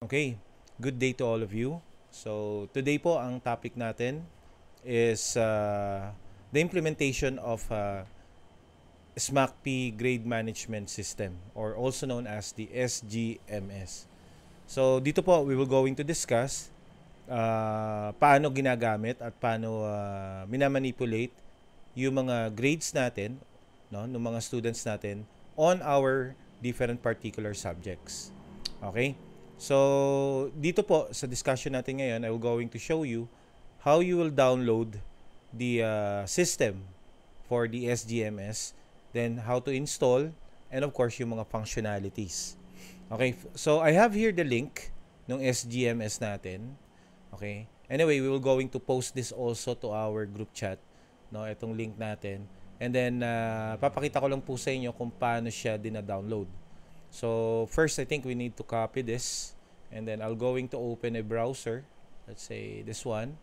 Okay, good day to all of you. So, today po ang topic natin is the implementation of SMACP Grade Management System or also known as the SGMS. So, dito po we will going to discuss paano ginagamit at paano minamanipulate yung mga grades natin, no, ng mga students natin on our different particular subjects. Okay? So, dito po sa discussion natin ngayon, I will going to show you how you will download the system for the SGMS, then how to install, and of course, yung mga functionalities. Okay, so I have here the link ng SGMS natin. Okay, anyway, we will going to post this also to our group chat, no, itong link natin. And then, papakita ko lang po sa inyo kung paano siya dina-download. So, first, I think we need to copy this. And then, I'll going to open a browser. Let's say, this one.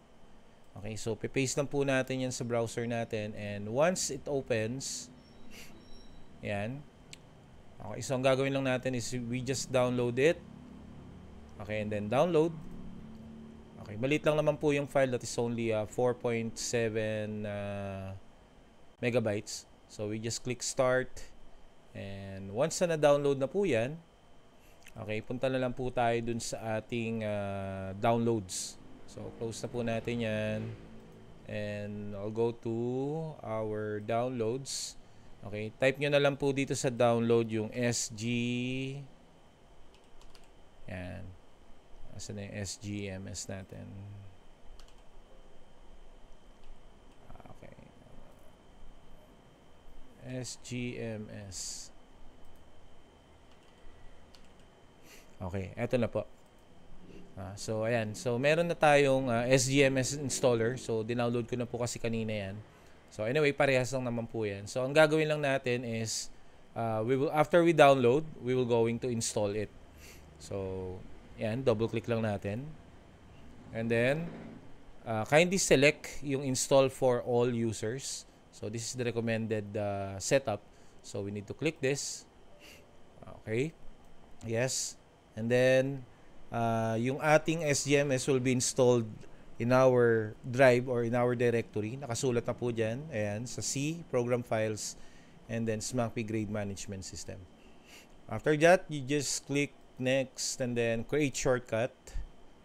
Okay, so, paste lang po natin yan sa browser natin. And once it opens, yan. Okay, so, ang gagawin lang natin is we just download it. Okay, and then download. Okay, maliit lang naman po yung file that is only 4.7 megabytes. So, we just click start. And once na na-download na po yan, okay, punta na lang po tayo dun sa ating downloads. So, close na po natin yan. And I'll go to our downloads. Okay, type nyo na lang po dito sa download yung SG. Yan. Asan na yung SGMS natin? Okay. SGMS. Okay, eto na po. So, ayan. So, meron na tayong SGMS installer. So, dinownload ko na po kasi kanina yan. So, anyway, parehas lang naman po yan. So, ang gagawin lang natin is, after we download, we will going to install it. So, yan. Double-click lang natin. And then, kindly select yung install for all users. So, this is the recommended setup. So, we need to click this. Okay. Yes. And then, yung ating SGMS will be installed in our drive or in our directory. Nakasulat na po dyan. Ayan, sa C, Program Files, and then SMACP Grade Management System. After that, you just click Next and then create shortcut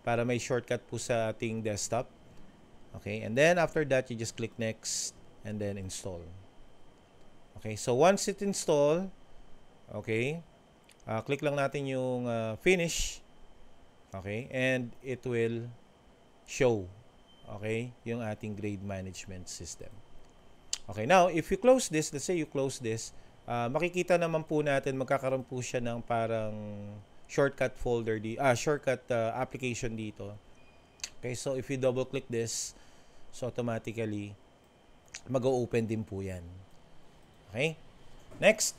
para may shortcut po sa ating desktop. Okay, and then after that, you just click Next and then install. Okay, so once it install, okay, click lang natin yung finish. Okay, and it will show, okay, yung ating grade management system. Okay, now, if you close this, let's say you close this, makikita naman po natin, magkakaroon po siya ng parang shortcut folder, shortcut application dito. Okay, so if you double click this, so automatically, mag-o-open din po yan. Okay, next.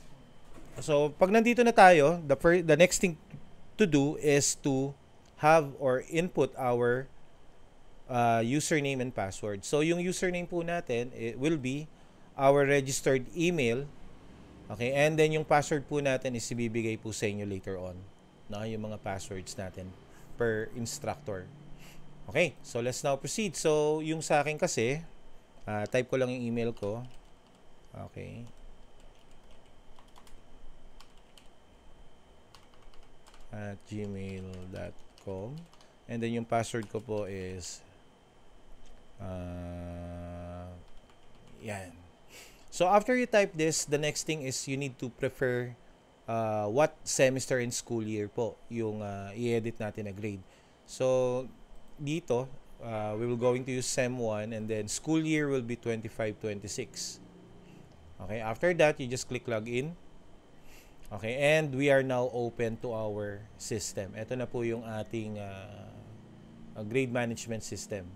So, pag nandito na tayo, the next thing to do is to have or input our username and password. So, yung username po natin, it will be our registered email. Okay, and then yung password po natin is ibibigay po sa inyo later on. No, yung mga passwords natin per instructor. Okay, so let's now proceed. So, yung sa akin kasi, type ko lang yung email ko. Okay. At gmail.com. And then yung password ko po is yan. So after you type this, the next thing is you need to prefer what semester and school year po yung i-edit natin na grade. So dito, we will going to use SEM 1 and then school year will be 25-26. Okay, after that, you just click login. Okay, and we are now open to our system. Ito na po yung ating grade management system.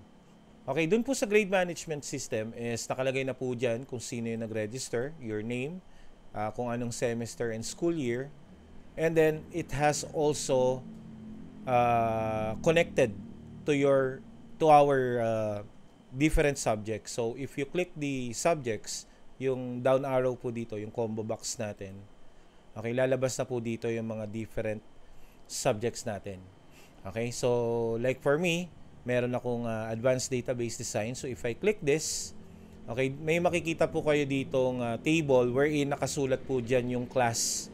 Okay, dun po sa grade management system is nakalagay na po dyan kung sino yung nag-register, your name, kung anong semester and school year. And then, it has also connected to our different subjects. So, if you click the subjects, yung down arrow po dito, yung combo box natin, okay, lalabas na po dito yung mga different subjects natin. Okay, so like for me, meron akong advanced database design. So if I click this, okay, may makikita po kayo ditong table wherein nakasulat po dyan yung class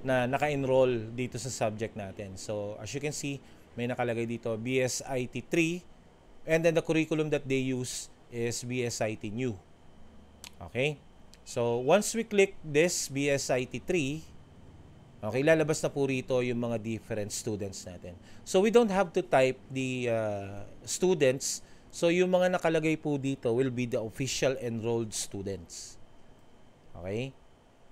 na naka-enroll dito sa subject natin. So as you can see, may nakalagay dito BSIT 3 and then the curriculum that they use is BSIT New. Okay? So once we click this BSIT 3, okay, lalabas na po rito yung mga different students natin. So we don't have to type the students. So yung mga nakalagay po dito will be the official enrolled students. Okay?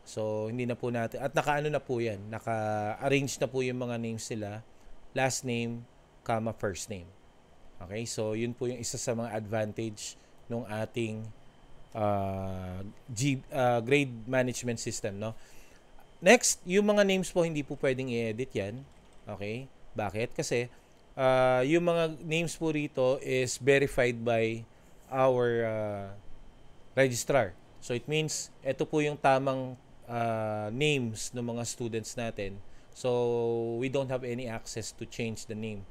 So hindi na po natin, at nakaano na po yan, naka-arrange na po yung mga names nila, last name, comma, first name. Okay? So yun po yung isa sa mga advantage ng ating grade management system, no? Next, yung mga names po hindi po pwedeng i-edit yan. Okay? Bakit? Kasi yung mga names po rito is verified by our registrar. So it means ito po yung tamang names ng mga students natin. So we don't have any access to change the name.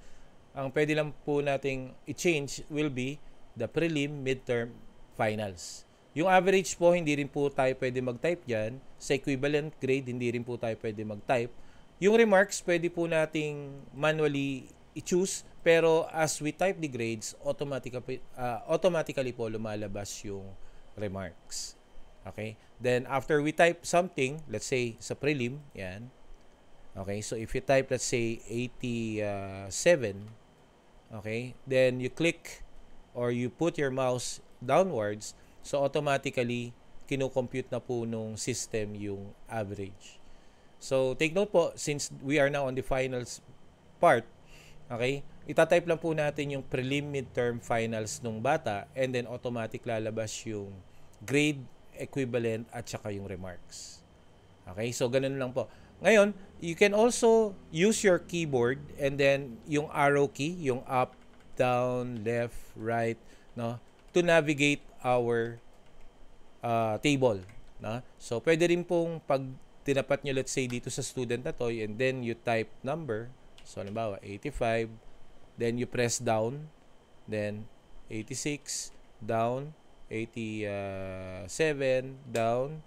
Ang pwede lang po nating i-change will be the prelim, midterm, finals. Yung average po, hindi rin po tayo pwede mag-type dyan. Sa equivalent grade, hindi rin po tayo pwede mag-type. Yung remarks, pwede po nating manually i-choose. Pero as we type the grades, automatically po lumalabas yung remarks. Okay? Then, after we type something, let's say sa prelim, yan. Okay? So, if you type, let's say, 87, okay? Then, you click or you put your mouse downwards. So, automatically, kino-compute na po nung system yung average. So, take note po, since we are now on the finals part, okay, itatype lang po natin yung prelim, midterm, finals nung bata, and then automatic lalabas yung grade, equivalent, at saka yung remarks. Okay, so ganun lang po. Ngayon, you can also use your keyboard and then yung arrow key, yung up, down, left, right, no, to navigate our table. No? So, pwede rin pong pag tinapat nyo, let's say, dito sa student na to, and then you type number. So, halimbawa, 85. Then, you press down. Then, 86. Down. 87. Down.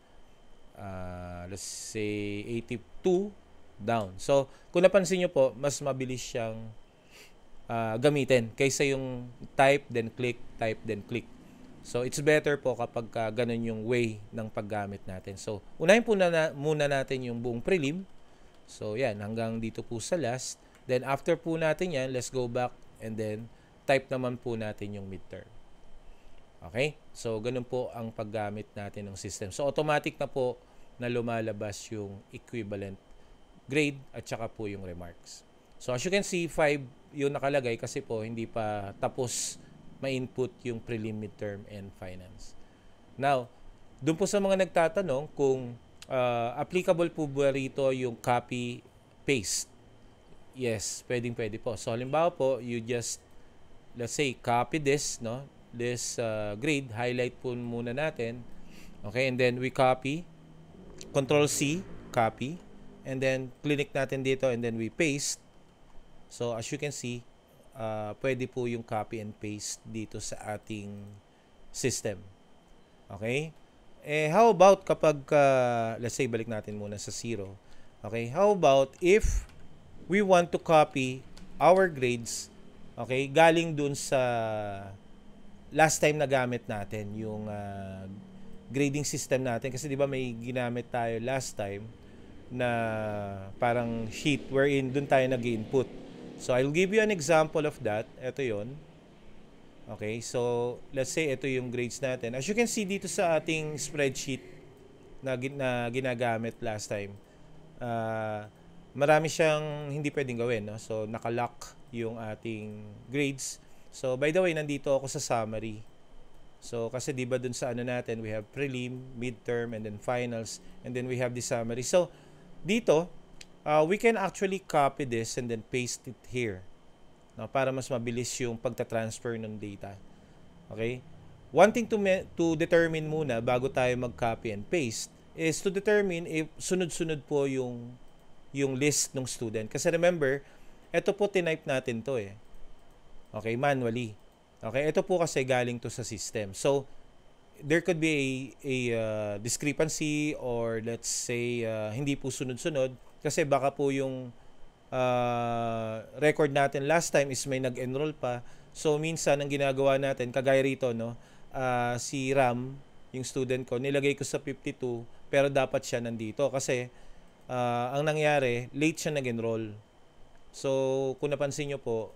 Let's say, 82. Down. So, kung napansin nyo po, mas mabilis siyang gamitin kaysa yung type, then click, type, then click. So, it's better po kapag ganun yung way ng paggamit natin. So, unahin po muna natin yung buong prelim. So, yan, hanggang dito po sa last. Then, after po natin yan, let's go back and then type naman po natin yung midterm. Okay? So, ganun po ang paggamit natin ng system. So, automatic na po na lumalabas yung equivalent grade at saka po yung remarks. So, as you can see, 5 yung nakalagay kasi po hindi pa tapos ma-input yung prelim, midterm, and finance. Now, dun po sa mga nagtatanong kung applicable po ba rito yung copy-paste. Yes, pwede po. So, halimbawa po, you just, let's say, copy this, no? This grade, highlight po muna natin. Okay, and then we copy. Control-C, copy. And then, click natin dito, and then we paste. So, as you can see, pwede po yung copy and paste dito sa ating system. Okay? How about kapag, let's say, balik natin muna sa 0. Okay? How about if we want to copy our grades, okay, galing dun sa last time na gamit natin, yung grading system natin. Kasi di ba may ginamit tayo last time na parang sheet wherein dun tayo nag-input. So, I'll give you an example of that. Ito yon. Okay, so, let's say ito yung grades natin. As you can see dito sa ating spreadsheet na ginagamit last time, marami siyang hindi pwedeng gawin. No? So, nakalock yung ating grades. So, by the way, nandito ako sa summary. So, kasi diba dun sa ano natin, we have prelim, midterm, and then finals, and then we have the summary. So, dito, we can actually copy this and then paste it here. No, para mas mabilis yung pagta-transfer ng data. Okay? One thing to determine muna bago tayo mag-copy and paste is to determine if sunod-sunod po yung list ng student. Kasi remember, ito po tinype natin to eh. Okay, manually. Okay, ito po kasi galing to sa system. So, there could be a discrepancy or let's say hindi po sunod-sunod kasi baka po yung record natin last time is may nag-enroll pa. So minsan ang ginagawa natin kagaya rito no, si Ram, yung student ko, nilagay ko sa 52 pero dapat siya nandito kasi ang nangyari, late siya nag-enroll. So kung napansin nyo po,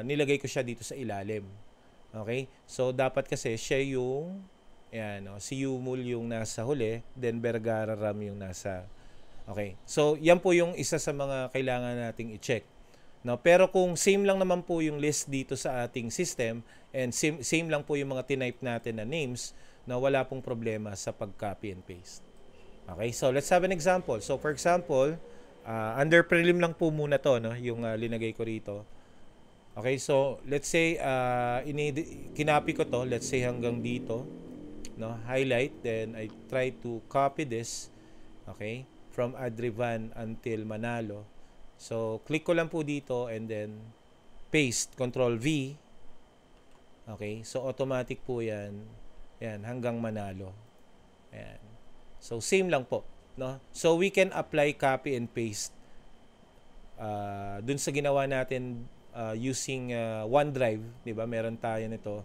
nilagay ko siya dito sa ilalim. Okay? So, dapat kasi siya yung, yan, no? Si Yumul yung nasa huli, then Vergara Ram yung nasa, okay. So, yan po yung isa sa mga kailangan nating i-check. No? Pero kung same lang naman po yung list dito sa ating system, and same lang po yung mga tinype natin na names, na wala pong problema sa pag-copy and paste. Okay? So, let's have an example. So, for example, under prelim lang po muna to, no? Yung linagay ko rito. Okay, so let's say kinapi ko to, let's say hanggang dito, no? Highlight, then I try to copy this, okay, from Adrivan until Manalo. So click ko lang po dito and then paste, Control V. Okay, so automatic po 'yan. Yan hanggang Manalo. Ayan. So same lang po, no? So we can apply copy and paste dun sa ginawa natin using OneDrive, 'di ba? Meron tayo nito.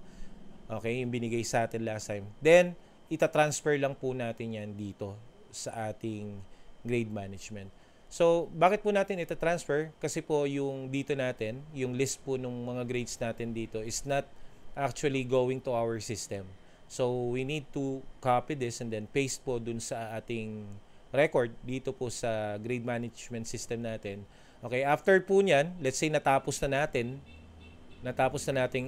Okay, yung binigay sa atin last time. Then ita-transfer lang po natin 'yan dito sa ating grade management. So, bakit po natin ita-transfer? Kasi po yung dito natin, yung list po ng mga grades natin dito is not actually going to our system. So, we need to copy this and then paste po dun sa ating record dito po sa grade management system natin. Okay, after po niyan, let's say natapos na nating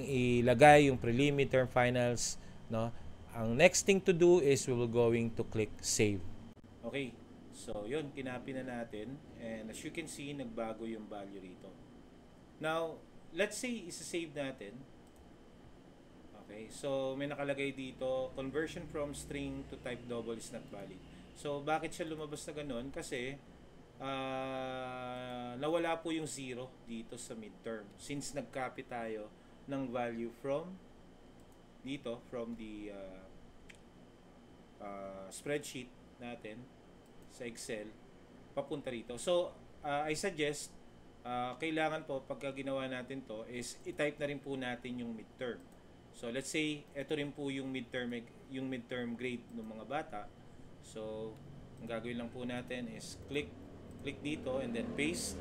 ilagay yung prelim, midterm, finals, no? Ang next thing to do is we will going to click save. Okay, so yun, kinapi na natin and as you can see, nagbago yung value rito. Now, let's say isa-save natin. Okay, so may nakalagay dito, conversion from string to type double is not valid. So, bakit siya lumabas na ganun? Kasi nawala po yung 0 dito sa midterm since nag-copy tayo ng value from dito, from the spreadsheet natin sa Excel papunta rito. So I suggest kailangan po pagka ginawa natin to is i-type na rin po natin yung midterm. So let's say ito rin po yung midterm grade ng mga bata. So ang gagawin lang po natin is click dito and then paste.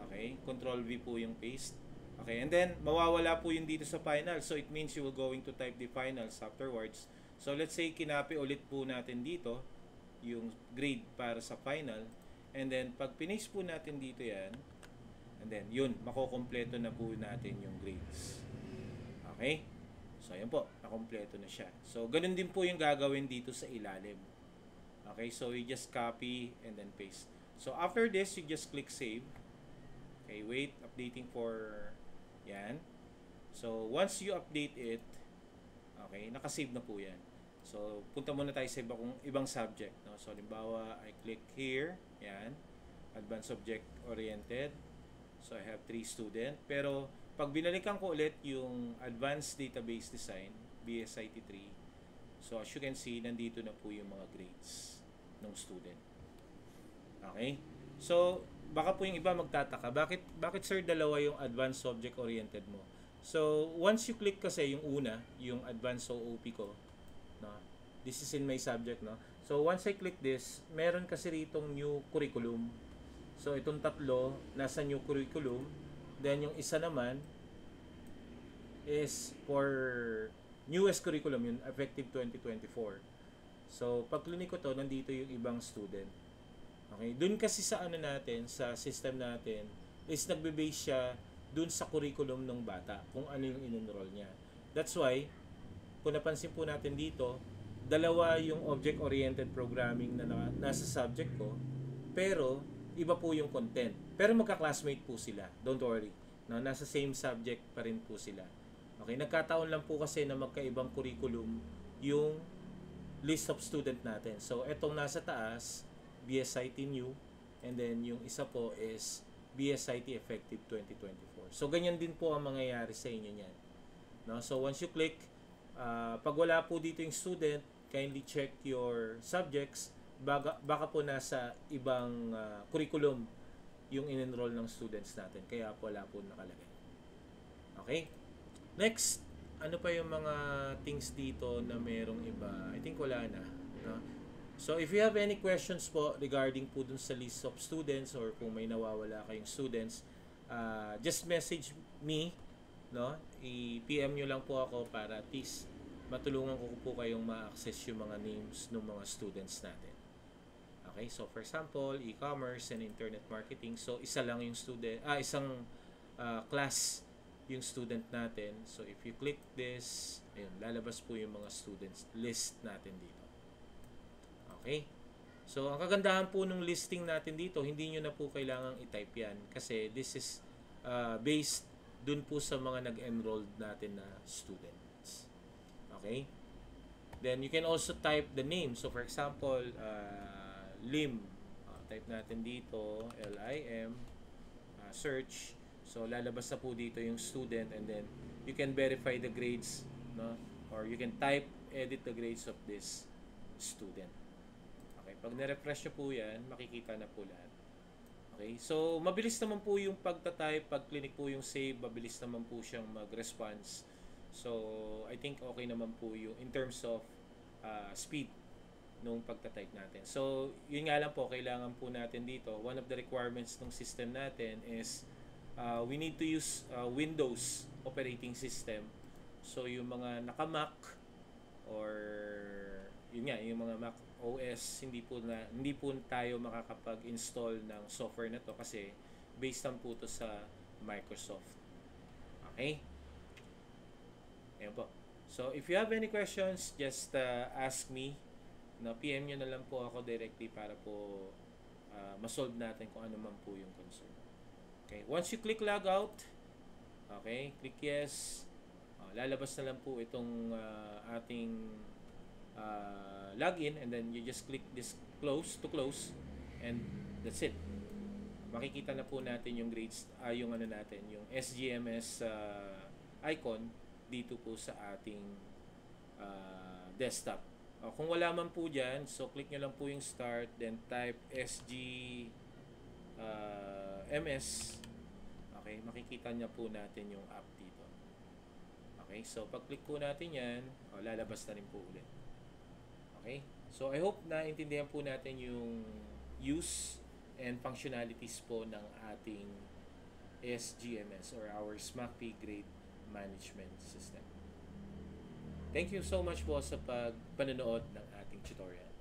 Okay, Control V po yung paste. Okay, and then mawawala po yung dito sa final. So it means you will going to type the finals afterwards. So let's say kinapi ulit po natin dito yung grade para sa final. And then pag pinis po natin dito yan, and then yun, makokompleto na po natin yung grades. Okay? So ayan po, nakompleto na siya. So ganun din po yung gagawin dito sa ilalim. Okay, so you just copy and then paste. So after this, you just click save. Okay, wait, updating for yan. So once you update it, okay, nakasave na po yan. So punta muna tayo sa ibang subject, no? So halimbawa, I click here, yan, advanced object oriented. So I have 3 student, pero pag binalikan ko ulit yung advanced database design, BSIT 3, so as you can see, nandito na po yung mga grades ng student. Okay? So, baka po yung iba magtataka, bakit sir dalawa yung advanced subject oriented mo? So, once you click kasi yung una, yung advanced OOP ko, no? This is in my subject, no? So, once I click this, meron kasi ritong new curriculum. So, itong tatlo, nasa new curriculum. Then, yung isa naman is for newest curriculum, yun, effective 2024. So, pag clinic ko to, nandito yung ibang student. Okay? Dun kasi sa ano natin, sa system natin, is nagbe-base siya dun sa curriculum ng bata, kung ano yung in-enroll niya. That's why, kung napansin po natin dito, dalawa yung object-oriented programming na nasa subject ko, pero iba po yung content. Pero magka-classmate po sila. Don't worry. No, nasa same subject pa rin po sila. Okay, nagkataon lang po kasi na magkaibang curriculum yung list of student natin. So, etong nasa taas, BSIT New, And then yung isa po is BSIT effective 2024. So ganyan din po ang mangyayari sa inyo niyan. No? So once you click, pag wala po dito yung student, kindly check your subjects. Baka po nasa ibang curriculum yung in-enroll ng students natin. Kaya wala po nakalagay. Okay? Next, ano pa yung mga things dito na merong iba? I think wala na. No? So if you have any questions po regarding po dun sa list of students or kung may nawawala kayong students, just message me, no? I-PM nyo lang po ako para at least matulungan ko po kayong ma-access yung mga names ng mga students natin. Okay, so for example, e-commerce and internet marketing. So isa lang yung student, isang class yung student natin. So if you click this, ayun, lalabas po yung mga students list natin dito. Okay? So ang kagandahan po ng listing natin dito, hindi nyo na po kailangang i-type yan kasi this is based dun po sa mga nag-enrolled natin na students. Okay? Then you can also type the name. So for example, LIM. Type natin dito, LIM, search. So lalabas na po dito yung student and then you can verify the grades, no? Or you can type, edit the grades of this student. Okay, pag na-refresh nyo po yan, makikita na po lahat. Okay, so mabilis naman po yung pagta-type, pag click po yung save, mabilis naman po siyang mag-response. So I think okay naman po yung in terms of speed nung pagta-type natin. So yun nga lang po, kailangan po natin dito, one of the requirements ng system natin is we need to use Windows operating system. So yung mga naka-Mac or yun nga, yung mga Mac OS, hindi po tayo makakapag-install ng software na to kasi based lang po to sa Microsoft. Okay? Ayan po. So if you have any questions, just ask me. No, PM nyo na lang po ako directly para po ma-solve natin kung ano man po yung concern. Okay, once you click log out, okay, click yes, lalabas na lang po itong ating login and then you just click this close to close and that's it. Makikita na po natin yung grades, yung ano natin, yung SGMS icon dito po sa ating desktop. Kung wala man po dyan, so click nyo lang po yung start, then type SGMS. Okay, makikita niya po natin yung app dito. Okay, so pag click po natin yan, lalabas na rin po ulit. Okay, so I hope na intindihan po natin yung use and functionalities po ng ating SGMS or our SMACP Grade Management System. Thank you so much po sa panonood ng ating tutorial.